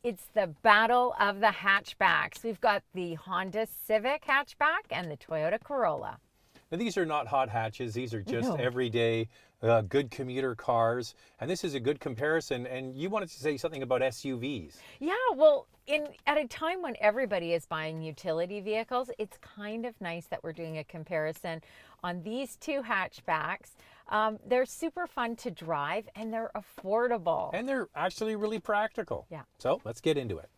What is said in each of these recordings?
It's the battle of the hatchbacks. We've got the Honda Civic Hatchback and the Toyota Corolla. Now, these are not hot hatches. These are just No. everyday, good commuter cars. And this is a good comparison. And you wanted to say something about SUVs. Yeah, well, at a time when everybody is buying utility vehicles, it's kind of nice that we're doing a comparison on these two hatchbacks. They're super fun to drive and they're affordable. And they're actually really practical. Yeah. So let's get into it.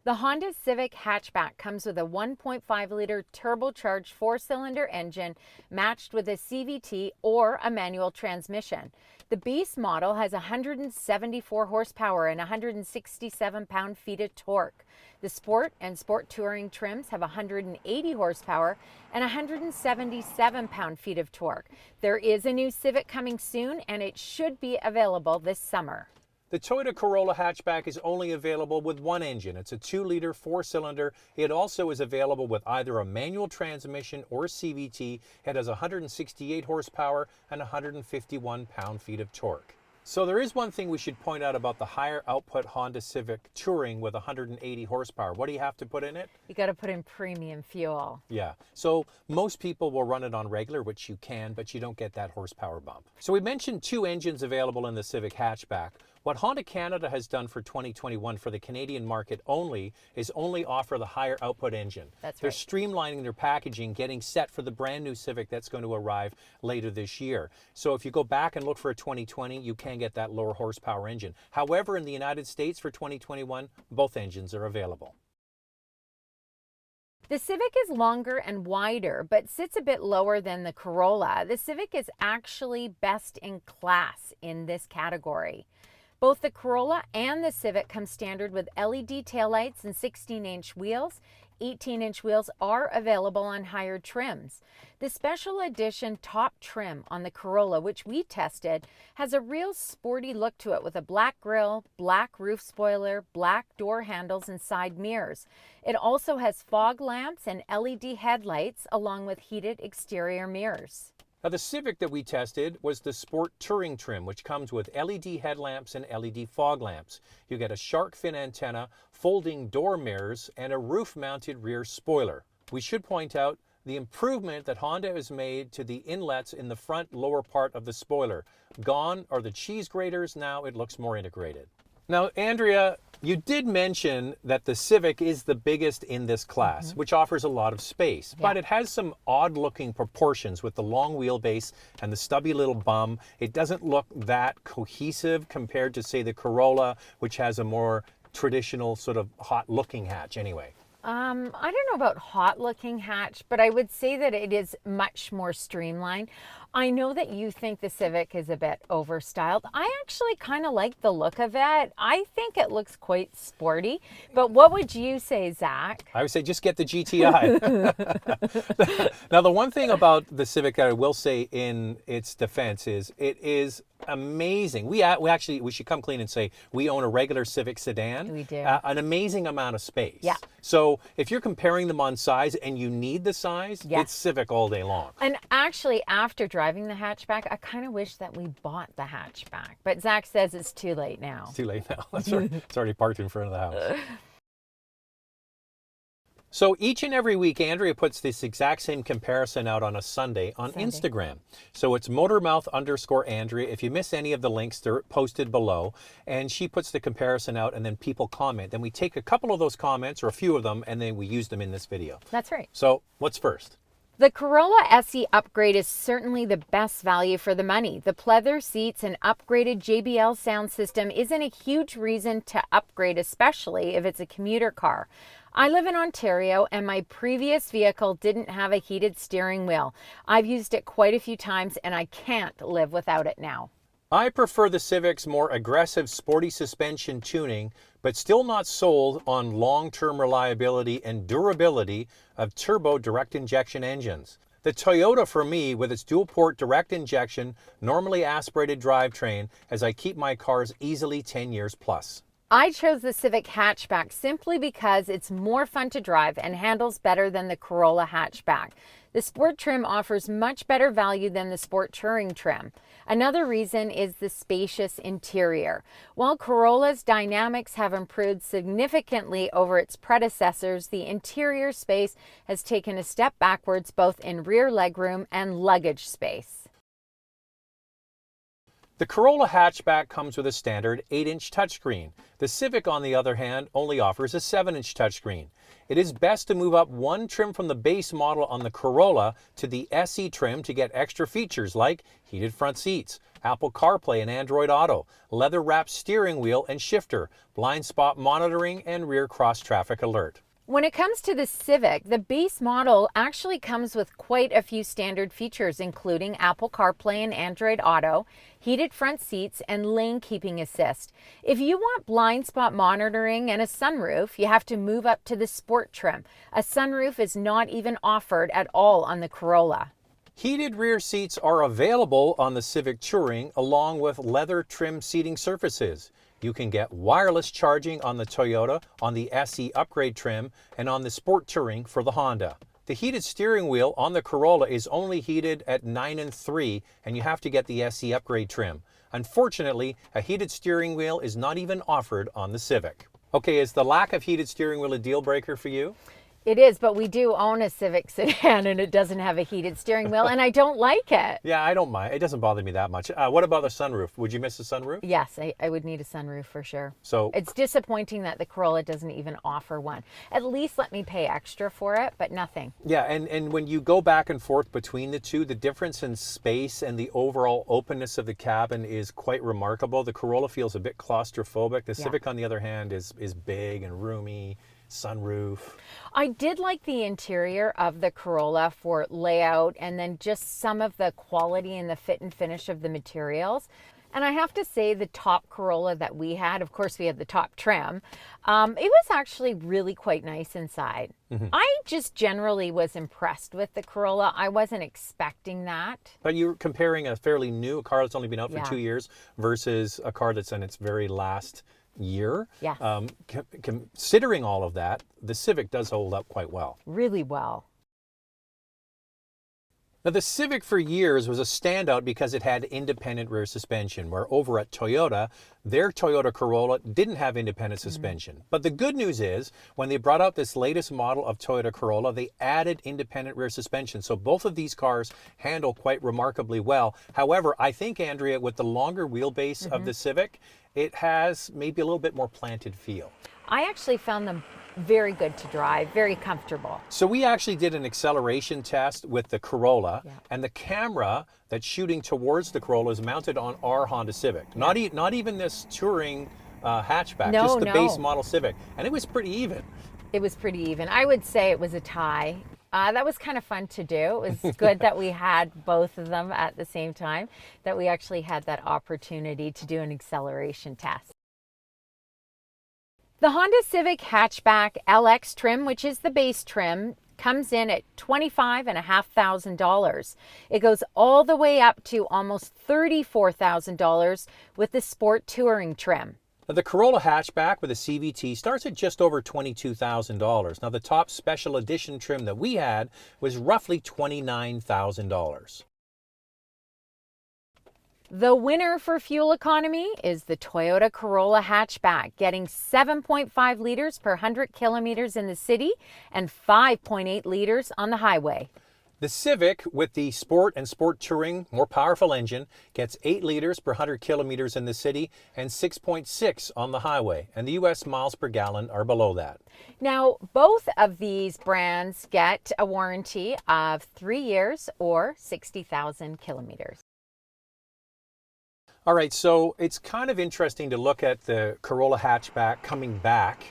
The Honda Civic Hatchback comes with a 1.5-liter turbocharged 4-cylinder engine matched with a CVT or a manual transmission. The base model has 174 horsepower and 167 pound-feet of torque. The Sport and Sport Touring trims have 180 horsepower and 177 pound-feet of torque. There is a new Civic coming soon, and it should be available this summer. The Toyota Corolla Hatchback is only available with one engine. It's a 2-liter 4-cylinder. It also is available with either a manual transmission or CVT. It has 168 horsepower and 151 pound-feet of torque. So there is one thing we should point out about the higher output Honda Civic Touring with 180 horsepower. What do you have to put in it? You got to put in premium fuel. Yeah, so most people will run it on regular, which you can, but you don't get that horsepower bump. So we mentioned two engines available in the Civic Hatchback. What Honda Canada has done for 2021 for the Canadian market only is only offer the higher output engine. That's right. They're streamlining their packaging, getting set for the brand new Civic that's going to arrive later this year. So if you go back and look for a 2020, you can get that lower horsepower engine. However, in the United States for 2021, both engines are available. The Civic is longer and wider, but sits a bit lower than the Corolla. The Civic is actually best in class in this category. Both the Corolla and the Civic come standard with LED taillights and 16-inch wheels. 18-inch wheels are available on higher trims. The special edition top trim on the Corolla, which we tested, has a real sporty look to it with a black grille, black roof spoiler, black door handles, and side mirrors. It also has fog lamps and LED headlights along with heated exterior mirrors. Now, the Civic that we tested was the Sport Touring trim, which comes with LED headlamps and LED fog lamps. You get a shark fin antenna, folding door mirrors, and a roof-mounted rear spoiler. We should point out the improvement that Honda has made to the inlets in the front lower part of the spoiler. Gone are the cheese graters. Now it looks more integrated. Now, Andrea, you did mention that the Civic is the biggest in this class, which offers a lot of space, but it has some odd-looking proportions with the long wheelbase and the stubby little bum. It doesn't look that cohesive compared to, say, the Corolla, which has a more traditional sort of hot-looking hatch anyway. I don't know about hot-looking hatch, but I would say that it is much more streamlined. I know that you think the Civic is a bit overstyled. I actually kind of like the look of it. I think it looks quite sporty. But what would you say, Zach? I would say just get the GTI. Now, the one thing about the Civic that I will say in its defense is it is amazing. We should come clean and say we own a regular Civic sedan. We do. An amazing amount of space. Yeah. So if you're comparing them on size and you need the size, it's Civic all day long. And actually, after driving the hatchback, I kind of wish that we bought the hatchback. But Zach says it's too late now. It's too late now. That's right. It's already parked in front of the house. So each and every week, Andrea puts this exact same comparison out on a Sunday on Instagram. So it's motormouth_Andrea. If you miss any of the links, they're posted below. And she puts the comparison out and then people comment. Then we take a couple of those comments or a few of them and then we use them in this video. That's right. So what's first? The Corolla SE upgrade is certainly the best value for the money. The pleather seats and upgraded JBL sound system isn't a huge reason to upgrade, especially if it's a commuter car. I live in Ontario and my previous vehicle didn't have a heated steering wheel. I've used it quite a few times and I can't live without it now. I prefer the Civic's more aggressive sporty suspension tuning, but still not sold on long-term reliability and durability of turbo direct injection engines. The Toyota for me, with its dual-port direct injection, normally aspirated drivetrain, as I keep my cars easily 10 years plus. I chose the Civic Hatchback simply because it's more fun to drive and handles better than the Corolla Hatchback. The Sport trim offers much better value than the Sport Touring trim. Another reason is the spacious interior. While Corolla's dynamics have improved significantly over its predecessors, the interior space has taken a step backwards both in rear legroom and luggage space. The Corolla Hatchback comes with a standard 8-inch touchscreen. The Civic, on the other hand, only offers a 7-inch touchscreen. It is best to move up one trim from the base model on the Corolla to the SE trim to get extra features like heated front seats, Apple Carplay and Android Auto, leather-wrapped steering wheel and shifter, blind spot monitoring, and rear cross-traffic alert. When it comes to the Civic, the base model actually comes with quite a few standard features, including Apple CarPlay and Android Auto, heated front seats, and lane keeping assist. If you want blind spot monitoring and a sunroof, you have to move up to the Sport trim. A sunroof is not even offered at all on the Corolla. Heated rear seats are available on the Civic Touring along with leather trim seating surfaces. You can get wireless charging on the Toyota, on the SE upgrade trim, and on the Sport Touring for the Honda. The heated steering wheel on the Corolla is only heated at 9 and 3, and you have to get the SE upgrade trim. Unfortunately, a heated steering wheel is not even offered on the Civic. Okay, is the lack of heated steering wheel a deal breaker for you? It is, but we do own a Civic sedan and it doesn't have a heated steering wheel and I don't like it. Yeah, I don't mind. It doesn't bother me that much. What about the sunroof? Would you miss the sunroof? Yes, I would need a sunroof for sure. So it's disappointing that the Corolla doesn't even offer one. At least let me pay extra for it, but nothing. Yeah, and when you go back and forth between the two, the difference in space and the overall openness of the cabin is quite remarkable. The Corolla feels a bit claustrophobic. The Civic, on the other hand, is big and roomy. Sunroof. I did like the interior of the Corolla for layout and then just some of the quality and the fit and finish of the materials. And I have to say the top Corolla that we had, of course we had the top trim, it was actually really quite nice inside. I just generally was impressed with the Corolla. I wasn't expecting that. But you're comparing a fairly new car that's only been out for 2 years versus a car that's in its very last year. Yes. Considering all of that, the Civic does hold up quite well. Really well. Now, the Civic for years was a standout because it had independent rear suspension, where over at Toyota, their Toyota Corolla didn't have independent suspension. But the good news is, when they brought out this latest model of Toyota Corolla, they added independent rear suspension. So both of these cars handle quite remarkably well. However, I think, Andrea, with the longer wheelbase of the Civic, it has maybe a little bit more planted feel. I actually found them very good to drive, very comfortable. So we actually did an acceleration test with the Corolla, and the camera that's shooting towards the Corolla is mounted on our Honda Civic. Not even this touring hatchback, just the base model Civic. And it was pretty even. It was pretty even. I would say it was a tie. That was kind of fun to do. It was good that we had both of them at the same time, that we actually had that opportunity to do an acceleration test. The Honda Civic Hatchback LX trim, which is the base trim, comes in at $25,500. It goes all the way up to almost $34,000 with the Sport Touring trim. Now, the Corolla Hatchback with a CVT starts at just over $22,000. Now, the top special edition trim that we had was roughly $29,000. The winner for fuel economy is the Toyota Corolla Hatchback, getting 7.5 liters per 100 kilometers in the city and 5.8 liters on the highway. The Civic, with the Sport and Sport Touring more powerful engine, gets 8 liters per 100 kilometers in the city and 6.6 on the highway, and the U.S. miles per gallon are below that. Now, both of these brands get a warranty of 3 years or 60,000 kilometers. All right, so it's kind of interesting to look at the Corolla Hatchback coming back,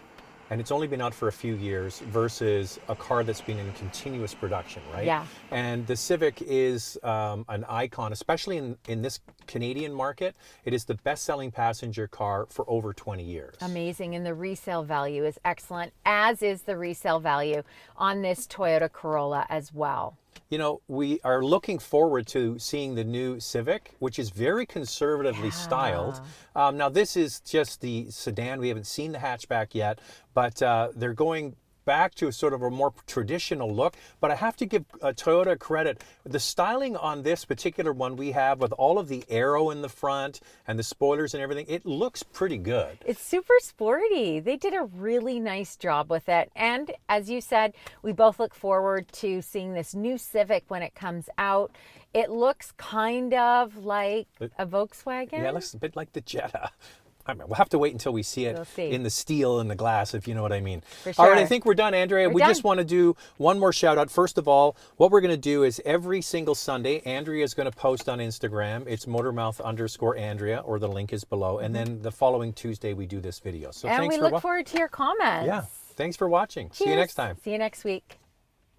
and it's only been out for a few years, versus a car that's been in continuous production, right? Yeah. And the Civic is an icon, especially in this Canadian market. It is the best-selling passenger car for over 20 years. Amazing, and the resale value is excellent, as is the resale value on this Toyota Corolla as well. You know, we are looking forward to seeing the new Civic, which is very conservatively styled. Now, this is just the sedan. We haven't seen the hatchback yet, but they're going back to sort of a more traditional look, but I have to give Toyota credit. The styling on this particular one we have with all of the aero in the front and the spoilers and everything, it looks pretty good. It's super sporty. They did a really nice job with it. And as you said, we both look forward to seeing this new Civic when it comes out. It looks kind of like a Volkswagen. Yeah, it looks a bit like the Jetta. I mean, we'll have to wait until we see it in the steel and the glass, if you know what I mean. For sure. All right, I think we're done, Andrea. We're done. Just want to do one more shout out. First of all, what we're going to do is every single Sunday, Andrea is going to post on Instagram. It's motormouth_Andrea, or the link is below. And then the following Tuesday, we do this video. So and thanks we look forward to your comments. Yeah, thanks for watching. Cheers. See you next time. See you next week.